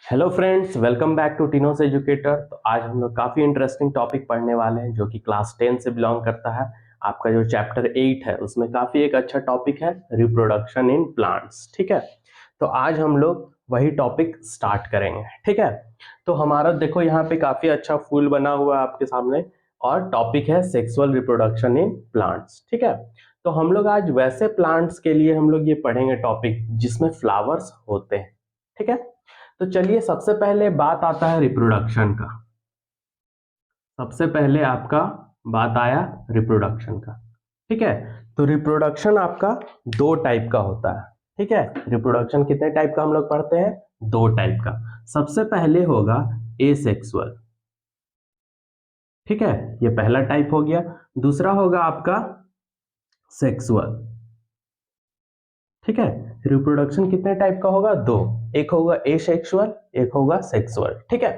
Hello friends, welcome back to Tino's educator. तो आज हम लोग काफ़ी इंटरेस्टिंग टॉपिक पढ़ने वाले हैं जो कि क्लास 10 से बिलोंग करता है। आपका जो चैप्टर 8 है उसमें काफ़ी एक अच्छा टॉपिक है, रिप्रोडक्शन इन प्लांट्स। ठीक है, तो आज हम लोग वही टॉपिक स्टार्ट करेंगे। ठीक है, तो हमारा देखो यहाँ पे काफ़ी अच्छा फूल बना हुआ है आपके सामने और टॉपिक है सेक्सुअल रिप्रोडक्शन इन प्लांट्स। ठीक है, तो हम लोग आज वैसे प्लांट्स के लिए हम लोग ये पढ़ेंगे टॉपिक जिसमें फ्लावर्स होते हैं। ठीक है, तो चलिए सबसे पहले बात आता है रिप्रोडक्शन का। सबसे पहले आपका बात आया रिप्रोडक्शन का। ठीक है, तो रिप्रोडक्शन आपका दो टाइप का होता है। ठीक है, रिप्रोडक्शन कितने टाइप का हम लोग पढ़ते हैं? दो टाइप का। सबसे पहले होगा एसेक्सुअल। ठीक है, ये पहला टाइप हो गया। दूसरा होगा आपका सेक्सुअल। ठीक है, रिप्रोडक्शन कितने टाइप का होगा? दो। एक होगा एसेक्सुअल, एक होगा सेक्सुअल। ठीक है,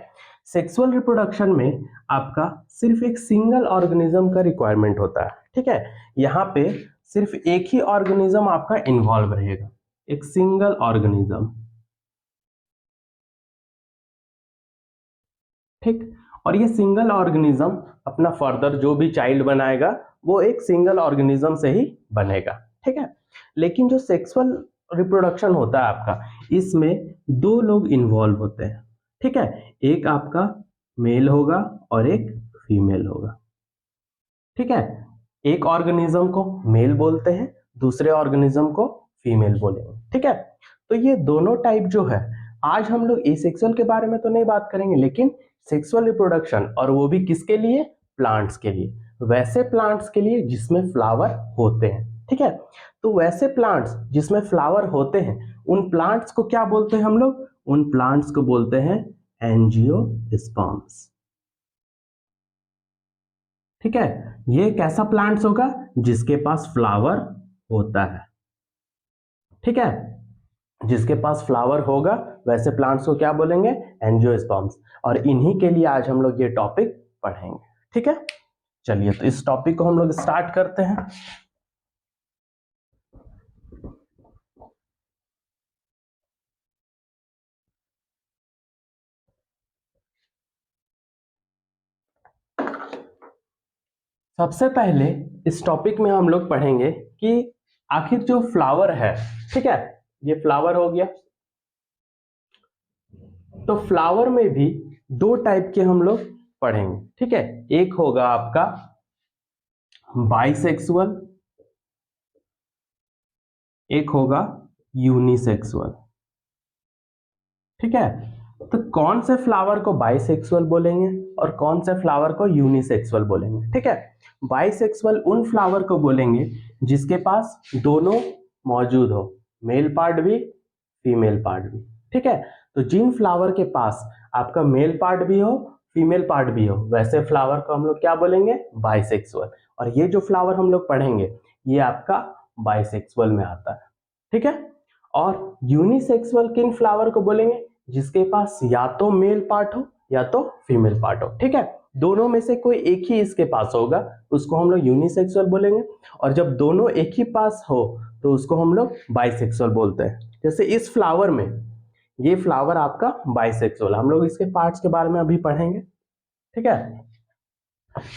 सेक्सुअल रिप्रोडक्शन में आपका सिर्फ एक सिंगल ऑर्गेनिज्म का रिक्वायरमेंट होता है। ठीक है, यहाँ पे सिर्फ एक ही ऑर्गेनिज्म आपका इन्वॉल्व रहेगा, एक सिंगल ऑर्गेनिज्म। ठीक, और ये सिंगल ऑर्गेनिज्म अपना फर्दर जो भी चाइल्ड बनाएगा वो एक सिंगल ऑर्गेनिज्म से ही बनेगा। ठीक है, लेकिन जो सेक्सुअल रिप्रोडक्शन होता है आपका, इसमें दो लोग इन्वॉल्व होते हैं। ठीक है, एक आपका मेल होगा और एक फीमेल होगा। ठीक है, एक ऑर्गेनिज्म को मेल बोलते हैं, दूसरे ऑर्गेनिज्म को फीमेल बोलेंगे। ठीक है, तो ये दोनों टाइप जो है, आज हम लोग एसेक्सुअल के बारे में तो नहीं बात करेंगे, लेकिन सेक्सुअल रिप्रोडक्शन, और वो भी किसके लिए? प्लांट्स के लिए, वैसे प्लांट्स के लिए जिसमें फ्लावर होते हैं। ठीक है, तो वैसे प्लांट्स जिसमें फ्लावर होते हैं, उन प्लांट्स को क्या बोलते हैं हम लोग? उन प्लांट्स को बोलते हैं एंजियोस्पर्म्स। ठीक है, ये कैसा प्लांट्स होगा? जिसके पास फ्लावर होता है। ठीक है, जिसके पास फ्लावर होगा वैसे प्लांट्स को क्या बोलेंगे? एंजियोस्पर्म्स। और इन्हीं के लिए आज हम लोग ये टॉपिक पढ़ेंगे। ठीक है, चलिए तो इस टॉपिक को हम लोग स्टार्ट करते हैं। सबसे पहले इस टॉपिक में हम लोग पढ़ेंगे कि आखिर जो फ्लावर है, ठीक है, ये फ्लावर हो गया। तो फ्लावर में भी दो टाइप के हम लोग पढ़ेंगे। ठीक है, एक होगा आपका बाइसेक्सुअल, एक होगा यूनिसेक्सुअल। ठीक है, तो कौन से फ्लावर को बाइसेक्सुअल बोलेंगे और कौन से फ्लावर को यूनिसेक्सुअल बोलेंगे? ठीक है, बाइसेक्सुअल उन फ्लावर को बोलेंगे जिसके पास दोनों मौजूद हो, मेल पार्ट भी फीमेल पार्ट भी। ठीक है, तो जिन फ्लावर के पास आपका मेल पार्ट भी हो फीमेल पार्ट भी हो, वैसे फ्लावर को हम लोग क्या बोलेंगे? बाइसेक्सुअल। और ये जो फ्लावर हम लोग पढ़ेंगे ये आपका बाइसेक्सुअल में आता है। ठीक है, और यूनिसेक्सुअल किन फ्लावर को बोलेंगे? जिसके पास या तो मेल पार्ट हो या तो फीमेल पार्ट हो। ठीक है, दोनों में से कोई एक ही इसके पास होगा, उसको हम लोग यूनिसेक्सुअल बोलेंगे। और जब दोनों एक ही पास हो तो उसको हम लोग बाइसेक्सुअल बोलते हैं। जैसे इस फ्लावर में, ये फ्लावर आपका बाइसेक्सुअल, हम लोग इसके पार्ट्स के बारे में अभी पढ़ेंगे। ठीक है,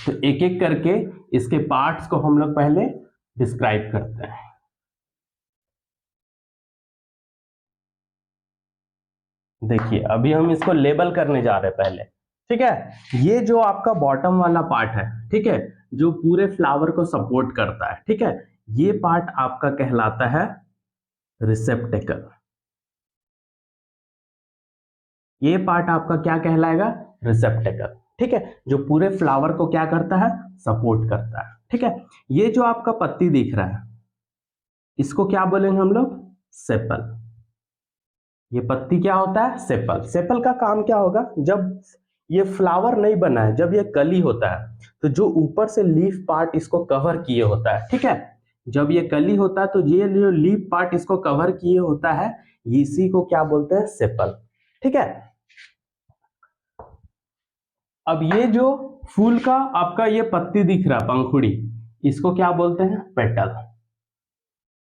तो एक एक करके इसके पार्ट्स को हम लोग पहले डिस्क्राइब करते हैं। देखिए अभी हम इसको लेबल करने जा रहे हैं पहले। ठीक है, ये जो आपका बॉटम वाला पार्ट है, ठीक है, जो पूरे फ्लावर को सपोर्ट करता है, ठीक है, ये पार्ट आपका कहलाता है रिसेप्टेकल। ये पार्ट आपका क्या कहलाएगा? रिसेप्टेकल। ठीक है, जो पूरे फ्लावर को क्या करता है? सपोर्ट करता है। ठीक है, ये जो आपका पत्ती दिख रहा है इसको क्या बोलेंगे हम लोग? सेपल। ये पत्ती क्या होता है? सेपल। सेपल का काम क्या होगा? जब ये फ्लावर नहीं बना है, जब ये कली होता है, तो जो ऊपर से लीफ पार्ट इसको कवर किए होता है, ठीक है, जब ये कली होता है तो ये जो लीफ पार्ट इसको कवर किए होता है, इसी को क्या बोलते हैं? सेपल। ठीक है, अब ये जो फूल का आपका ये पत्ती दिख रहा है, पंखुड़ी, इसको क्या बोलते हैं? पेटल।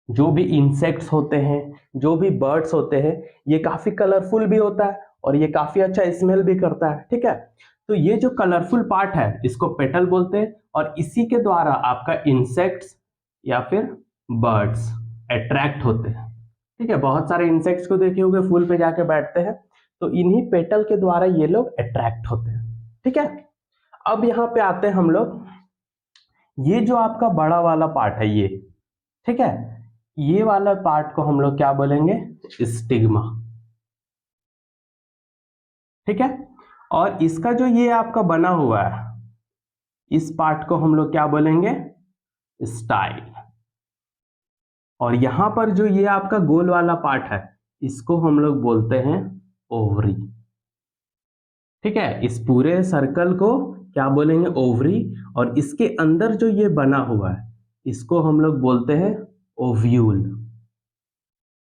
जो भी इंसेक्ट्स होते हैं, जो भी बर्ड्स होते हैं, ये काफी कलरफुल भी होता है और ये काफी अच्छा स्मेल भी करता है। ठीक है, तो ये जो कलरफुल पार्ट है इसको पेटल बोलते हैं और इसी के द्वारा आपका इंसेक्ट्स या फिर बर्ड्स अट्रैक्ट होते हैं। ठीक है, बहुत सारे इंसेक्ट्स को देखे होंगे फूल पे जाके बैठते हैं, तो इन्हीं पेटल के द्वारा ये लोग अट्रैक्ट होते हैं। ठीक है, अब यहाँ पे आते हैं हम लोग, ये जो आपका बड़ा वाला पार्ट है ये, ठीक है, ये वाला पार्ट को हम लोग क्या बोलेंगे, स्टिग्मा। ठीक है, और इसका जो ये आपका बना हुआ है इस पार्ट को हम लोग क्या बोलेंगे, स्टाइल। और यहां पर जो ये आपका गोल वाला पार्ट है इसको हम लोग बोलते हैं ओवरी। ठीक है, इस पूरे सर्कल को क्या बोलेंगे, ओवरी। और इसके अंदर जो ये बना हुआ है इसको हम लोग बोलते हैं ओव्यूल।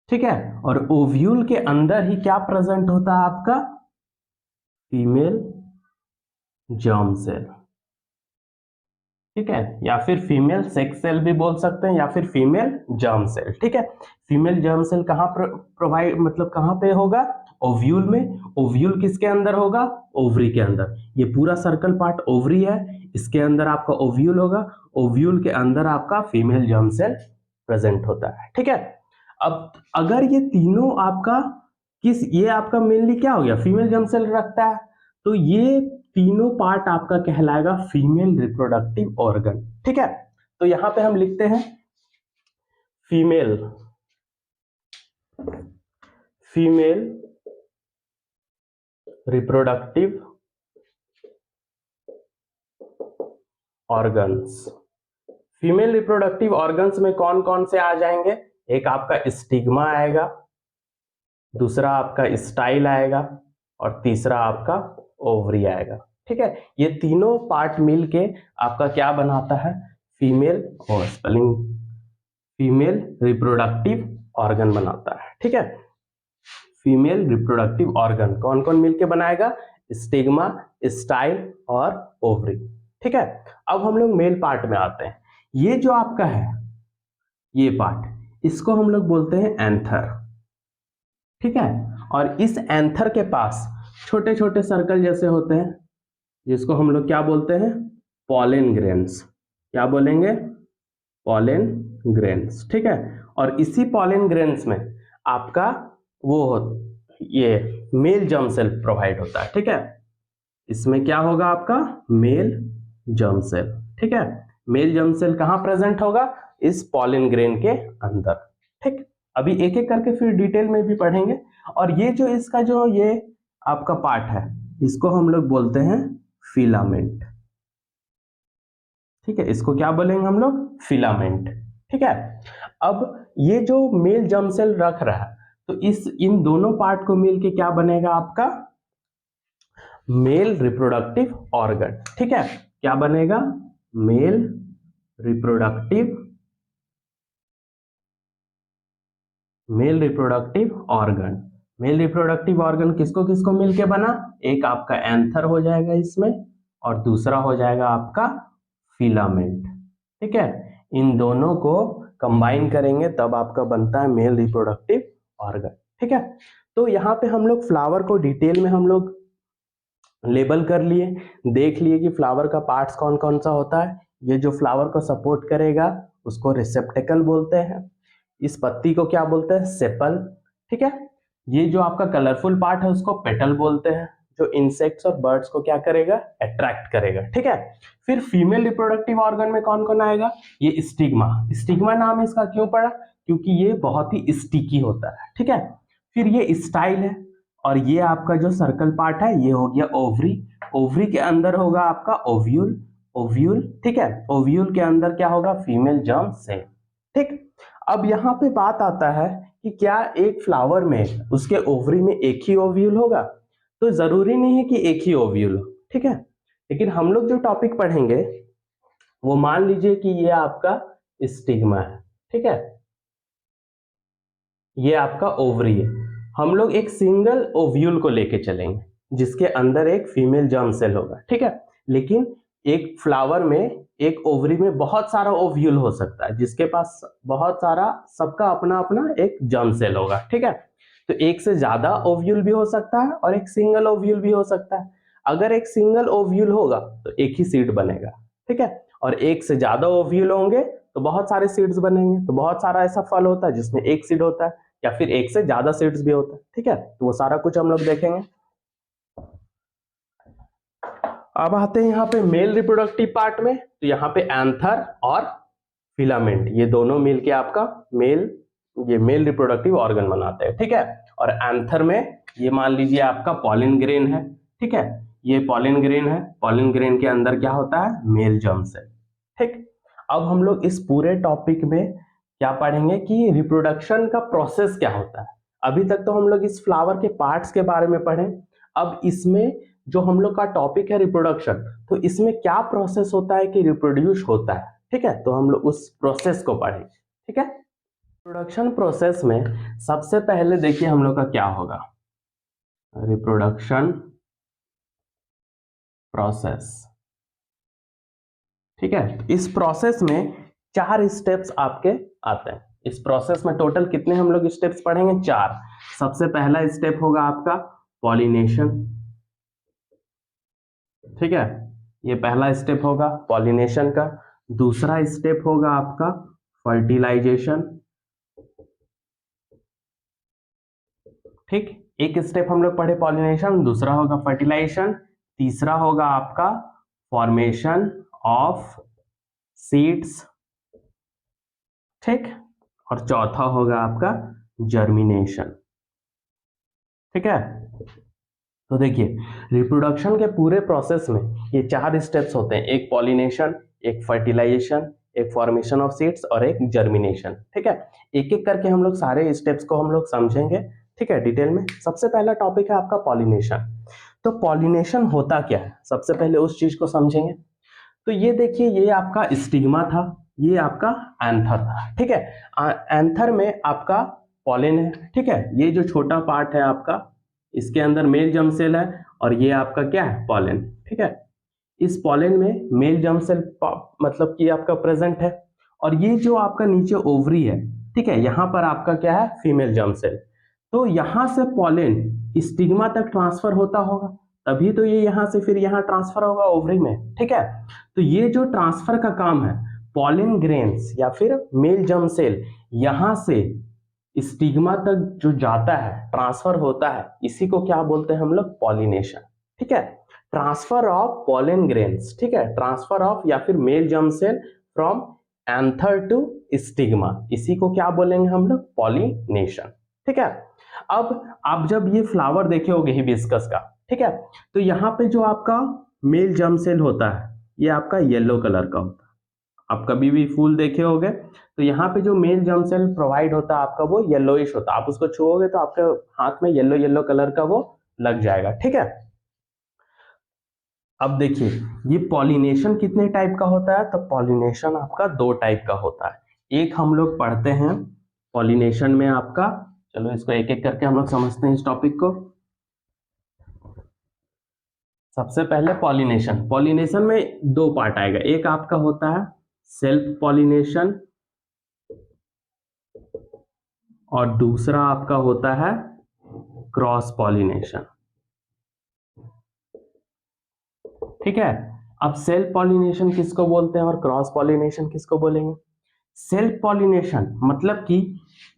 ठीक है, और ओव्यूल के अंदर ही क्या प्रेजेंट होता है आपका, फीमेल जर्म सेल। ठीक है, या फिर फीमेल सेक्स सेल भी बोल सकते हैं या फिर फीमेल जर्म सेल। ठीक है, फीमेल जर्म सेल कहाँ प्रोवाइड, मतलब कहाँ पे होगा, ओव्यूल में। ओव्यूल किसके अंदर होगा, ओवरी के अंदर। ये पूरा सर्कल पार्ट ओवरी है, इसके अंदर आपका ओव्यूल होगा, ओव्यूल के अंदर आपका फीमेल जर्म सेल प्रेजेंट होता है। ठीक है, अब अगर ये तीनों आपका ये आपका मेनली क्या हो गया, फीमेल जर्म सेल रखता है, तो ये तीनों पार्ट आपका कहलाएगा फीमेल रिप्रोडक्टिव ऑर्गन। ठीक है, तो यहां पे हम लिखते हैं female reproductive organs. Female reproductive organs में कौन कौन से आ जाएंगे, एक आपका स्टिग्मा आएगा, दूसरा आपका स्टाइल आएगा और तीसरा आपका ओवरी आएगा। ठीक है, ये तीनों पार्ट मिलके आपका क्या बनाता है, फीमेल और स्पेलिंग फीमेल रिप्रोडक्टिव ऑर्गन बनाता है। ठीक है, फीमेल रिप्रोडक्टिव ऑर्गन कौन कौन मिलके बनाएगा, स्टिग्मा, स्टाइल और ओवरी। ठीक है, अब हम लोग मेल पार्ट में आते हैं। ये जो आपका है ये पार्ट, इसको हम लोग बोलते हैं एंथर। ठीक है, और इस एंथर के पास छोटे छोटे सर्कल जैसे होते हैं जिसको हम लोग क्या बोलते हैं, पॉलन ग्रेन्स। क्या बोलेंगे, पॉलन ग्रेन्स। ठीक है, और इसी पॉलन ग्रेन्स में आपका वो ये मेल जर्म सेल प्रोवाइड होता है। ठीक है, इसमें क्या होगा आपका मेल जर्म सेल। ठीक है, मेल जर्म सेल कहां प्रेजेंट होगा, इस पॉलन ग्रेन के अंदर। ठीक, अभी एक एक करके फिर डिटेल में भी पढ़ेंगे। और ये जो इसका जो ये आपका पार्ट है इसको हम लोग बोलते हैं फिलामेंट। ठीक है, इसको क्या बोलेंगे हम लोग, फिलामेंट। ठीक है, अब ये जो मेल जर्म सेल रख रहा है तो इन दोनों पार्ट को मिलके क्या बनेगा आपका मेल रिप्रोडक्टिव ऑर्गन। ठीक है, क्या बनेगा, male reproductive organ. Male reproductive organ किसको किसको मिलके बना, एक आपका एंथर हो जाएगा इसमें और दूसरा हो जाएगा आपका फिलामेंट। ठीक है, इन दोनों को कंबाइन करेंगे तब आपका बनता है मेल रिप्रोडक्टिव ऑर्गन। ठीक है, तो यहाँ पे हम लोग फ्लावर को डिटेल में हम लोग लेबल कर लिए, देख लिए कि फ्लावर का पार्ट्स कौन कौन सा होता है। ये जो फ्लावर को सपोर्ट करेगा उसको रिसेप्टेकल बोलते हैं, इस पत्ती को क्या बोलते हैं, सेपल। ठीक है, ये जो आपका कलरफुल पार्ट है उसको पेटल बोलते हैं, जो इंसेक्ट्स और बर्ड्स को क्या करेगा, अट्रैक्ट करेगा। ठीक है, फिर फीमेल रिप्रोडक्टिव ऑर्गन में कौन कौन आएगा, ये स्टिग्मा। स्टिग्मा नाम इसका क्यों पड़ा, क्योंकि ये बहुत ही स्टिकी होता है। ठीक है, फिर ये स्टाइल है और ये आपका जो सर्कल पार्ट है ये हो गया ओवरी। ओवरी के अंदर होगा आपका ओव्यूल। ओव्यूल, ठीक है, ओव्यूल के अंदर क्या होगा, फीमेल जर्म सेल। ठीक, अब यहाँ पे बात आता है कि क्या एक फ्लावर में उसके ओवरी में एक ही ओव्यूल होगा, तो जरूरी नहीं है कि एक ही ओव्यूल हो। ठीक है, लेकिन हम लोग जो टॉपिक पढ़ेंगे वो मान लीजिए कि ये आपका स्टिग्मा है। ठीक है, ये आपका ओवरी है, हम लोग एक सिंगल ओव्यूल को लेके चलेंगे जिसके अंदर एक फीमेल जर्म सेल होगा। ठीक है, लेकिन एक फ्लावर में एक ओवरी में बहुत सारा ओव्यूल हो सकता है, जिसके पास बहुत सारा, सबका अपना अपना एक जर्म सेल होगा, ठीक है। तो एक से ज्यादा ओव्यूल भी हो सकता है और एक सिंगल ओव्यूल भी हो सकता है। अगर एक सिंगल ओव्यूल होगा तो एक ही सीड बनेगा, ठीक है, और एक से ज्यादा ओव्यूल होंगे तो बहुत सारे सीड्स बनेंगे। तो बहुत सारा ऐसा फल होता है जिसमें एक सीड होता है या फिर एक से ज्यादा सीड्स भी होता है, ठीक है। तो वो सारा कुछ हम लोग देखेंगे। अब आते हैं यहाँ पे मेल रिप्रोडक्टिव पार्ट में। तो यहाँ पे एंथर और फिलामेंट ये दोनों मिलके आपका मेल रिप्रोडक्टिव ऑर्गन बनाते हैं, ठीक है। और एंथर में ये मान लीजिए आपका पॉलिन ग्रेन है, ठीक है, ये पॉलिन ग्रेन है। पॉलिन ग्रेन के अंदर क्या होता है, मेल जर्म सेल, ठीक। अब हम लोग इस पूरे टॉपिक में क्या पढ़ेंगे कि रिप्रोडक्शन का प्रोसेस क्या होता है। अभी तक तो हम लोग इस फ्लावर के पार्ट्स के बारे में पढ़े। अब इसमें जो हम लोग का टॉपिक है रिप्रोडक्शन, तो इसमें क्या प्रोसेस होता है कि रिप्रोड्यूस होता है, ठीक है। तो हम लोग उस प्रोसेस को पढ़ेंगे, ठीक है। रिप्रोडक्शन प्रोसेस में सबसे पहले देखिए हम लोग का क्या होगा, रिप्रोडक्शन प्रोसेस, ठीक है। इस प्रोसेस में 4 स्टेप्स आपके आते हैं। इस प्रोसेस में टोटल कितने हम लोग स्टेप्स पढ़ेंगे, 4। सबसे पहला स्टेप होगा आपका पॉलिनेशन, ठीक है, ये पहला स्टेप होगा पॉलिनेशन का। दूसरा स्टेप होगा आपका फर्टिलाइजेशन, ठीक। एक स्टेप हम लोग पढ़े पॉलिनेशन, दूसरा होगा फर्टिलाइजेशन, तीसरा होगा आपका फॉर्मेशन ऑफ सीड्स, ठीक, और चौथा होगा आपका जर्मिनेशन, ठीक है। तो देखिए रिप्रोडक्शन के पूरे प्रोसेस में ये 4 स्टेप्स होते हैं, एक पॉलिनेशन, एक फर्टिलाइजेशन, एक फॉर्मेशन ऑफ सीड्स और एक जर्मिनेशन, ठीक है। एक एक करके हम लोग सारे स्टेप्स को हम लोग समझेंगे, ठीक है, डिटेल में। सबसे पहला टॉपिक है आपका पॉलिनेशन। तो पॉलिनेशन होता क्या है, सबसे पहले उस चीज को समझेंगे। तो ये देखिए, ये आपका स्टिग्मा था, ये आपका एंथर था, ठीक है। एंथर में आपका पॉलिन है, ठीक है, ये जो छोटा पार्ट है आपका, इसके अंदर मेल जर्म सेल है और ये आपका क्या है, पॉलिन, ठीक है। इस पॉलिन में मेल जर्म सेल मतलब कि आपका प्रेजेंट है, और ये जो आपका नीचे ओवरी है, ठीक है, यहां पर आपका क्या है, फीमेल जर्म सेल। तो यहां से पॉलिन स्टिग्मा तक ट्रांसफर होता होगा, तभी तो ये यहां से फिर यहां ट्रांसफर होगा ओवरी में, ठीक है। तो ये जो ट्रांसफर का काम है, पॉलिन ग्रेन्स या फिर मेल जर्म सेल यहां से स्टिग्मा तक जो जाता है, ट्रांसफर होता है, इसी को क्या बोलते हैं हम लोग, पॉलिनेशन, ठीक है। ट्रांसफर ऑफ पॉलिन ग्रेन्स, ठीक है, ट्रांसफर ऑफ या फिर male germ cell from anther to stigma, इसी को क्या बोलेंगे हम लोग, पॉलिनेशन, ठीक है। अब आप जब ये फ्लावर देखे होंगे हिबिस्कस का, ठीक है, तो यहाँ पे जो आपका मेल जर्म सेल होता है ये आपका येलो कलर का होता है। आप कभी भी फूल देखे होंगे तो यहाँ पे जो मेल जर्म सेल प्रोवाइड होता है आपका वो येलोइश होता है, आप उसको छुओगे तो आपके हाथ में येलो येलो कलर का वो लग जाएगा, ठीक है। अब देखिए ये पॉलिनेशन कितने टाइप का होता है, तो पॉलिनेशन आपका 2 टाइप का होता है। एक हम लोग पढ़ते हैं पॉलिनेशन में आपका, चलो इसको एक एक करके हम लोग समझते हैं इस टॉपिक को। सबसे पहले पॉलिनेशन, पॉलिनेशन में 2 पार्ट आएगा, एक आपका होता है सेल्फ पॉलिनेशन और दूसरा आपका होता है क्रॉस पॉलिनेशन, ठीक है। अब सेल्फ पॉलिनेशन किसको बोलते हैं और क्रॉस पॉलिनेशन किसको बोलेंगे। सेल्फ पॉलिनेशन मतलब कि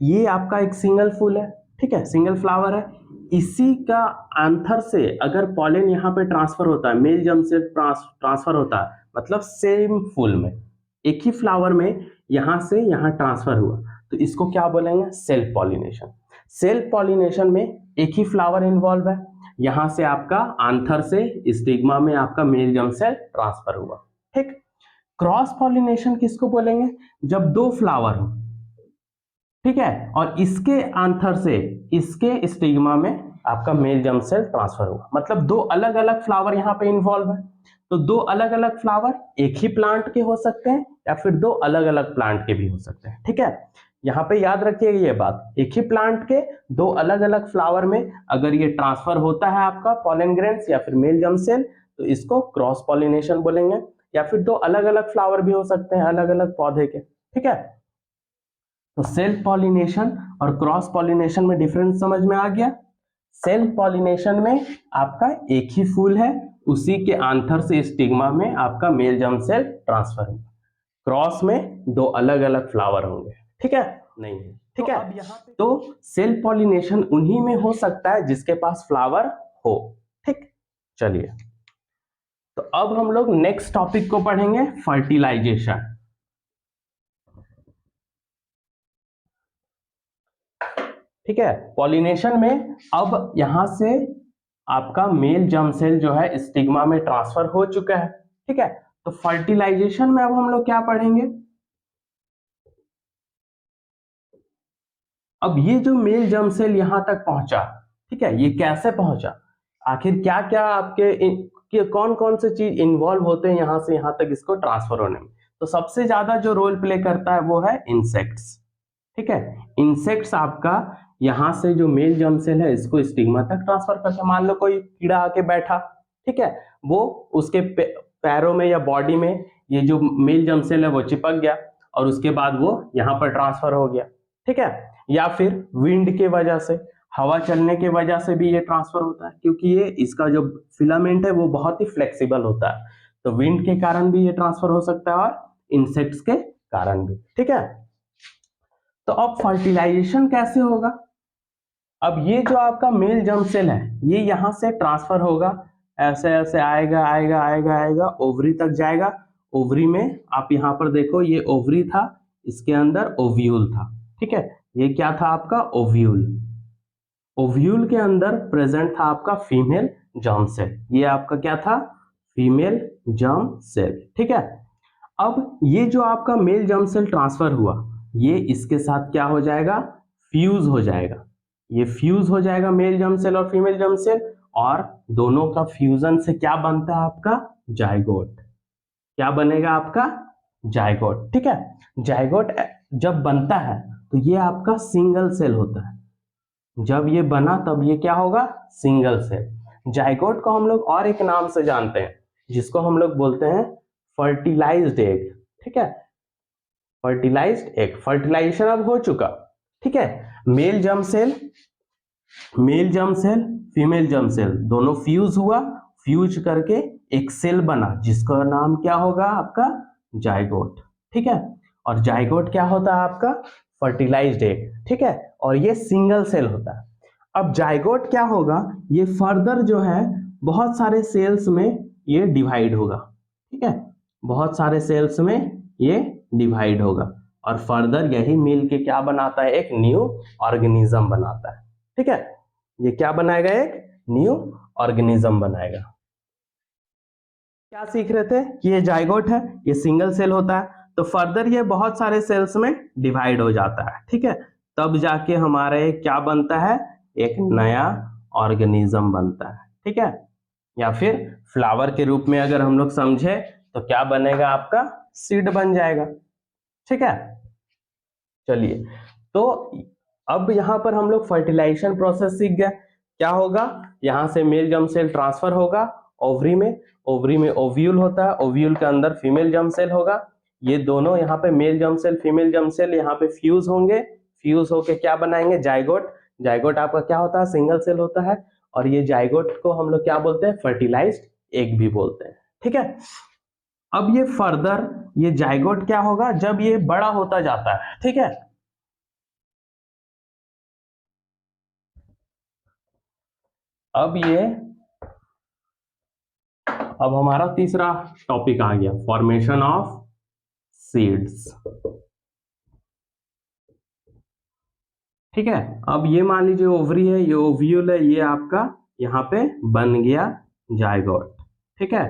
ये आपका एक सिंगल फूल है, ठीक है, सिंगल फ्लावर है, इसी का एंथर से अगर पॉलन यहाँ पे ट्रांसफर होता है, मेल जर्म से ट्रांसफर होता है, मतलब सेम फूल में, एक ही फ्लावर में यहां से यहां ट्रांसफर हुआ, तो इसको क्या बोलेंगे, सेल्फ पॉलिनेशन। सेल्फ पॉलिनेशन में एक ही फ्लावर इन्वॉल्व है, यहां से आपका एंथर से स्टिग्मा में आपका मेल जर्म सेल ट्रांसफर हुआ, ठीक। क्रॉस पॉलिनेशन किसको बोलेंगे, जब 2 फ्लावर हो, ठीक है, और इसके एंथर से इसके स्टिग्मा में आपका मेल जर्म सेल ट्रांसफर हुआ, मतलब 2 अलग अलग फ्लावर यहाँ पे इन्वॉल्व है। तो 2 अलग अलग फ्लावर एक ही प्लांट के हो सकते हैं या फिर 2 अलग अलग प्लांट के भी हो सकते हैं, ठीक है। यहाँ पे याद रखिएगा ये बात, एक ही प्लांट के 2 अलग अलग फ्लावर में अगर ये ट्रांसफर होता है आपका पॉलन ग्रेन्स या फिर मेल जर्म सेल, तो इसको क्रॉस पॉलिनेशन बोलेंगे। या फिर दो अलग अलग फ्लावर भी हो सकते हैं अलग अलग पौधे के। ठीक है, तो सेल्फ पॉलिनेशन और क्रॉस पॉलिनेशन में डिफरेंस समझ में आ गया। सेल्फ पॉलिनेशन में आपका एक ही फूल है, उसी के आंथर से स्टिग्मा में आपका मेल जर्म सेल ट्रांसफर होगा। क्रॉस में दो अलग अलग फ्लावर होंगे। ठीक है, नहीं है। ठीक है, अब यहाँ पे तो सेल्फ पॉलिनेशन उन्हीं में हो सकता है जिसके पास फ्लावर हो। ठीक, चलिए तो अब हम लोग नेक्स्ट टॉपिक को पढ़ेंगे, फर्टिलाइजेशन। ठीक है, पॉलिनेशन में अब यहां से आपका मेल जर्म सेल जो है स्टिग्मा में ट्रांसफर हो चुका है। ठीक है, तो फर्टिलाइजेशन में अब हम लोग क्या पढ़ेंगे, अब ये जो मेल जर्म सेल यहां तक पहुंचा, ठीक है, ये कैसे पहुंचा, आखिर क्या क्या आपके कौन कौन से चीज इन्वॉल्व होते हैं यहां से यहां तक इसको ट्रांसफर होने में। तो सबसे ज्यादा जो रोल प्ले करता है वो है इंसेक्ट्स। ठीक है, इंसेक्ट्स आपका यहां से जो मेल जर्म सेल है इसको स्टिग्मा तक ट्रांसफर करता है। मान लो कोई कीड़ा आके बैठा, ठीक है, वो उसके पैरों में या बॉडी में ये जो मेल जर्म सेल है वो चिपक गया और उसके बाद वो यहां पर ट्रांसफर हो गया। ठीक है, या फिर विंड के वजह से, हवा चलने के वजह से भी ये ट्रांसफर होता है, क्योंकि ये इसका जो फिलामेंट है वो बहुत ही फ्लेक्सिबल होता है, तो विंड के कारण भी ये ट्रांसफर हो सकता है और इंसेक्ट्स के कारण भी। ठीक है, तो अब फर्टिलाइजेशन कैसे होगा, अब ये जो आपका मेल जर्म सेल है ये यहां से ट्रांसफर होगा, ऐसे ऐसे आएगा आएगा आएगा आएगा, ओवरी तक जाएगा। ओवरी में आप यहां पर देखो ये ओवरी था, इसके अंदर ओव्यूल था। ठीक है, ये क्या था आपका ओव्यूल, ओव्यूल के अंदर प्रेजेंट था आपका फीमेल जर्म सेल, ये आपका क्या था, फीमेल जर्म सेल। ठीक है, अब ये जो आपका मेल जर्म सेल ट्रांसफर हुआ ये इसके साथ क्या हो जाएगा, फ्यूज हो जाएगा, ये फ्यूज हो जाएगा मेल जर्म सेल और फीमेल जर्म सेल, और दोनों का फ्यूजन से क्या बनता है आपका जाइगोट, क्या बनेगा आपका जाइगोट। ठीक है, जाइगोट जब बनता है तो ये आपका सिंगल सेल होता है, जब ये बना तब ये क्या होगा, सिंगल सेल। जाइगोट को हम लोग और एक नाम से जानते हैं जिसको हम लोग बोलते हैं फर्टिलाइज्ड एग। ठीक है, फर्टिलाइज्ड एग, फर्टिलाइजेशन अब हो चुका। ठीक है, male germ cell, male germ cell female germ cell दोनों फ्यूज हुआ, फ्यूज करके एक सेल बना जिसका नाम क्या होगा आपका जाइगोट। ठीक है, और जाइगोट क्या होता है आपका फर्टिलाइज्ड एग। ठीक है, और ये सिंगल सेल होता है। अब जाइगोट क्या होगा, ये फर्दर जो है बहुत सारे सेल्स में ये डिवाइड होगा। ठीक है, बहुत सारे सेल्स में ये डिवाइड होगा और फर्दर यही मिल के क्या बनाता है, एक न्यू ऑर्गेनिज्म बनाता है। ठीक है, ये क्या बनाएगा, एक न्यू ऑर्गेनिज्म बनाएगा। क्या सीख रहे थे कि ये जाइगोट है, ये सिंगल सेल होता है, तो फर्दर ये बहुत सारे सेल्स में डिवाइड हो जाता है। ठीक है, तब जाके हमारे क्या बनता है, एक नया ऑर्गेनिज्म बनता है। ठीक है, या फिर फ्लावर के रूप में अगर हम लोग समझे तो क्या बनेगा आपका, सीड बन जाएगा। ठीक है, चलिए तो अब यहां पर हम लोग फर्टिलाइजेशन प्रोसेस सीख गए। क्या होगा, यहां से मेल जर्म सेल ट्रांसफर होगा ओवरी में, ओवरी में ओव्यूल होता है, ओव्यूल के अंदर फीमेल जर्म सेल होगा, ये दोनों यहाँ पे male germ cell female germ cell यहाँ पे फ्यूज होंगे, फ्यूज होके क्या बनाएंगे, जाइगोट। जाइगोट आपका क्या होता है, सिंगल सेल होता है, और ये जाइगोट को हम लोग क्या बोलते हैं, फर्टिलाइज्ड एग भी बोलते हैं। ठीक है, अब ये फर्दर ये जाइगोट क्या होगा, जब ये बड़ा होता जाता है, ठीक है, अब ये, अब हमारा तीसरा टॉपिक आ गया, फॉर्मेशन ऑफ सीड्स। ठीक है, अब ये मान लीजिए ओवरी है, ये ओव्यूल है, ये आपका यहाँ पे बन गया जाइगोट। ठीक है,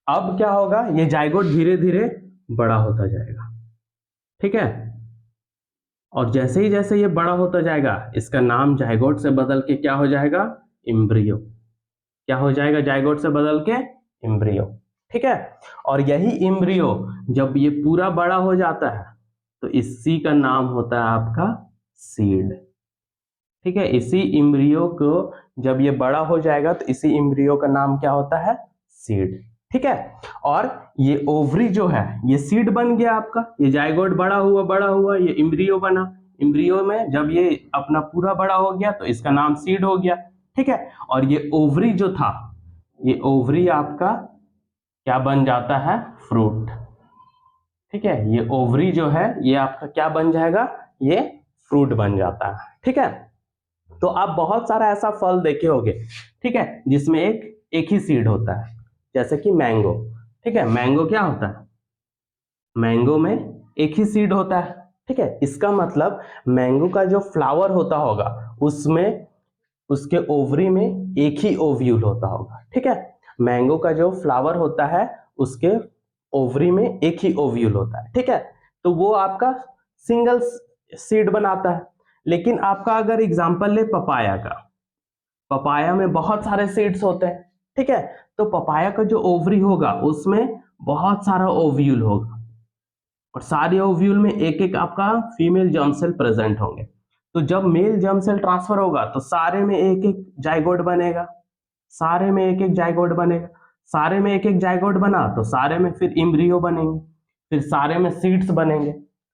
अब क्या होगा, ये जाइगोट धीरे धीरे बड़ा होता जाएगा। ठीक है, और जैसे ये बड़ा होता जाएगा इसका नाम जाइगोट से बदल के क्या हो जाएगा, इम्ब्रियो। क्या हो जाएगा, जाइगोट से बदल के इम्ब्रियो। ठीक है, और यही इम्ब्रियो जब ये पूरा बड़ा हो जाता है तो इसी का नाम होता है आपका सीड। ठीक है, इसी इम्ब्रियो को जब ये बड़ा हो जाएगा तो इसी इम्ब्रियो का नाम क्या होता है, सीड। ठीक है। और ये ओवरी जो है ये सीड बन गया आपका, ये जाइगोट बड़ा हुआ, ये इम्ब्रियो बना, इम्ब्रियो में जब ये अपना पूरा बड़ा हो गया तो इसका नाम सीड हो गया, ठीक है। और ये ओवरी जो था, ये ओवरी आपका क्या बन जाता है, फ्रूट, ठीक है। ये ओवरी जो है ये आपका क्या बन जाएगा, ये फ्रूट बन जाता है, ठीक है। तो आप बहुत सारा ऐसा फल देखे होंगे, ठीक है, जिसमें एक ही सीड होता है, जैसे कि मैंगो, ठीक है। मैंगो क्या होता है, मैंगो में एक ही सीड होता है, ठीक है। इसका मतलब मैंगो का जो फ्लावर होता होगा उसमें उसके ओवरी में एक ही ओव्यूल होता होगा, ठीक है। मैंगो का जो फ्लावर होता है उसके ओवरी में एक ही ओव्यूल होता है, ठीक है। तो वो आपका सिंगल सीड बनाता है। लेकिन आपका अगर एग्जांपल ले पपाया का, पपाया में बहुत सारे सीड्स होते हैं, ठीक है। तो पपाया का जो ओवरी होगा उसमें बहुत सारा ओव्यूल होगा, और सारे ओव्यूल में एक एक आपका फीमेल जर्म सेल प्रेजेंट होंगे। तो जब मेल जर्म सेल ट्रांसफर होगा तो सारे में एक एक जाइगोट बनेगा, सारे में एक एक जाइगोट बनेगा, सारे में एक एक जाइगोट बना तो सारे में फिर इम्ब्रियो बनेंगे, फिर सारे में सीड्स बनेंगे,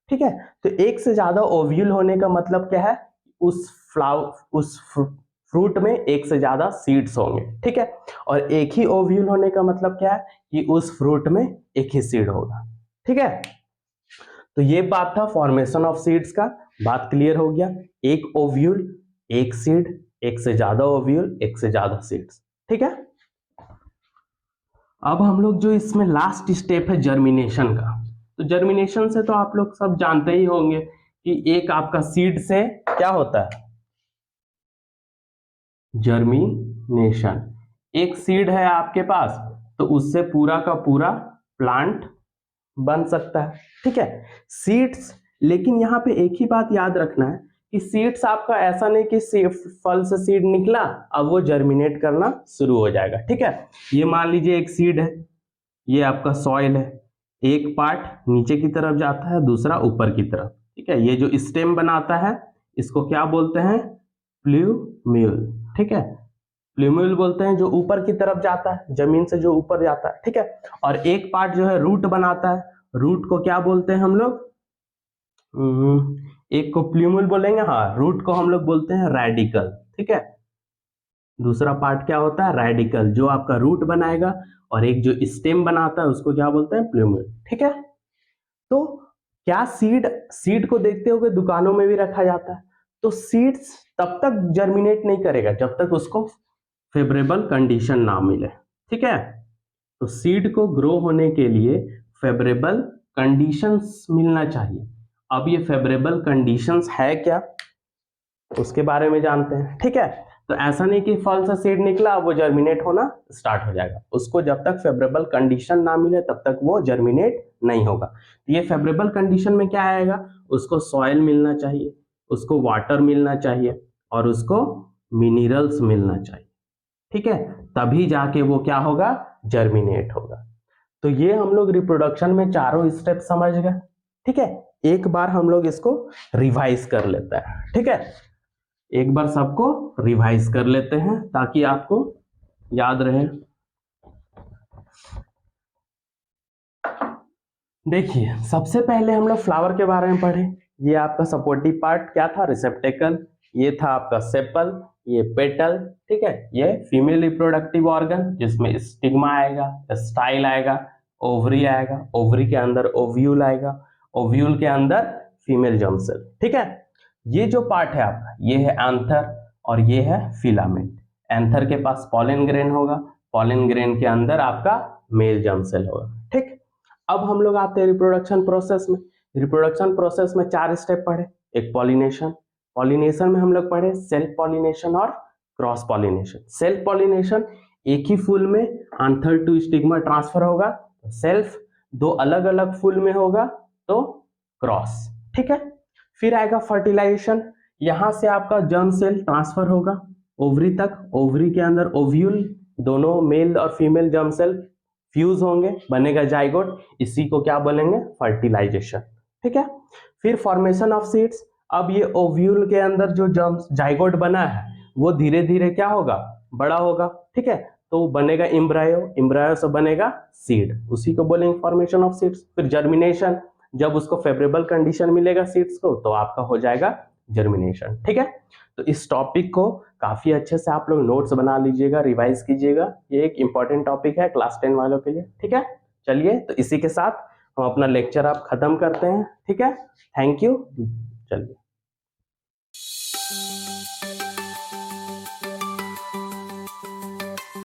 ठीक है। तो एक से ज्यादा ओव्यूल होने का मतलब क्या है, उस फ्रूट में एक से ज्यादा सीड्स होंगे, ठीक है। और एक ही ओव्यूल होने का मतलब क्या है कि उस फ्रूट में एक ही सीड होगा, ठीक है। तो ये बात था फॉर्मेशन ऑफ सीड्स का, बात क्लियर हो गया। एक ओव्यूल, एक सीड, एक से ज्यादा ओव्यूल, एक से ज्यादा सीड्स, ठीक है। अब हम लोग जो इसमें लास्ट स्टेप है जर्मिनेशन का, तो जर्मिनेशन से तो आप लोग सब जानते ही होंगे कि एक आपका सीड से क्या होता है, जर्मिनेशन। एक सीड है आपके पास तो उससे पूरा का पूरा प्लांट बन सकता है, ठीक है। सीड्स, लेकिन यहाँ पे एक ही बात याद रखना है कि सीड्स आपका ऐसा नहीं कि फल से सीड निकला अब वो जर्मिनेट करना शुरू हो जाएगा, ठीक है। ये मान लीजिए एक सीड है, ये आपका सॉइल है, एक पार्ट नीचे की तरफ जाता है, दूसरा ऊपर की तरफ, ठीक है। ये जो स्टेम बनाता है इसको क्या बोलते हैं, प्लूम्यूल, ठीक है। प्लूम्यूल बोलते हैं जो ऊपर की तरफ जाता है, जमीन से जो ऊपर जाता है, ठीक है। और एक पार्ट जो है रूट बनाता है, रूट को क्या बोलते हैं हम लोग, एक को प्लूम्यूल बोलेंगे, हाँ, रूट को हम लोग बोलते हैं रेडिकल, ठीक है। दूसरा पार्ट क्या होता है, रेडिकल, जो आपका रूट बनाएगा, और एक जो स्टेम बनाता है उसको क्या बोलते हैं, प्लूम्यूल, ठीक है। तो क्या सीड को देखते हुए दुकानों में भी रखा जाता है, तो सीड्स तब तक जर्मिनेट नहीं करेगा जब तक उसको फेवरेबल कंडीशन ना मिले, ठीक है। तो सीड को ग्रो होने के लिए फेवरेबल कंडीशंस मिलना चाहिए। अब ये फेवरेबल कंडीशंस है क्या, उसके बारे में जानते हैं, ठीक है। तो ऐसा नहीं कि फल से सीड निकला वो जर्मिनेट होना स्टार्ट हो जाएगा, उसको जब तक फेवरेबल कंडीशन ना मिले तब तक वो जर्मिनेट नहीं होगा। ये फेवरेबल कंडीशन में क्या आएगा, उसको सॉइल मिलना चाहिए, उसको वाटर मिलना चाहिए, और उसको मिनरल्स मिलना चाहिए, ठीक है। तभी जाके वो क्या होगा, जर्मिनेट होगा। तो ये हम लोग रिप्रोडक्शन में चारों स्टेप समझ गए, ठीक है। एक बार हम लोग इसको रिवाइज कर लेते हैं, ठीक है। एक बार सबको रिवाइज कर लेते हैं ताकि आपको याद रहे। देखिए, सबसे पहले हम लोग फ्लावर के बारे में पढ़े। ये आपका सपोर्टिव पार्ट क्या था, रिसेप्टेकल, ये था आपका सेपल, ये पेटल, ठीक है। ये फीमेल रिप्रोडक्टिव ऑर्गन जिसमें स्टिग्मा आएगा, स्टाइल आएगा, ओवरी आएगा, ओवरी के अंदर ओव्यूल आएगा, ओव्यूल के अंदर फीमेल जर्म सेल, ठीक है। ये जो पार्ट है आपका, ये है एंथर और ये है फिलामेंट। एंथर के पास पॉलन ग्रेन होगा, पॉलन ग्रेन के अंदर आपका मेल जर्म सेल होगा, ठीक। अब हम लोग आते हैं रिप्रोडक्शन प्रोसेस में। रिप्रोडक्शन प्रोसेस में 4 स्टेप पढ़े। एक पॉलिनेशन, पॉलिनेशन में हम लोग पढ़े सेल्फ पॉलिनेशन और क्रॉस पॉलिनेशन। सेल्फ पॉलिनेशन, एक ही फूल में एंथर टू स्टिग्मा ट्रांसफर होगा, सेल्फ। दो अलग अलग फूल में होगा तो क्रॉस, ठीक है। फिर आएगा फर्टिलाइजेशन, यहां से आपका जर्म सेल ट्रांसफर होगा ओवरी तक, ओवरी के अंदर ओव्यूल, दोनों मेल और फीमेल जर्म सेल फ्यूज होंगे, बनेगा जाइगोट, इसी को क्या बोलेंगे, फर्टिलाइजेशन, ठीक है। फिर फॉर्मेशन ऑफ सीड्स, अब ये ओव्यूल के अंदर जो जर्म जाइगोट बना है वो धीरे धीरे क्या होगा, बड़ा होगा, ठीक है। तो वो बनेगा इम्ब्रायो, इम्ब्रायो से बनेगा सीड, उसी को बोलेंगे फॉर्मेशन ऑफ सीड्स। फिर जर्मिनेशन, जब उसको फेवरेबल कंडीशन मिलेगा सीड्स को तो आपका हो जाएगा जर्मिनेशन। ठीक है, तो इस टॉपिक को काफी अच्छे से आप लोग नोट्स बना लीजिएगा, रिवाइज कीजिएगा, ये एक इंपॉर्टेंट टॉपिक है क्लास 10 वालों के लिए। ठीक है, चलिए तो इसी के साथ हम अपना लेक्चर आप खत्म करते हैं। ठीक है, थैंक यू, चलिए।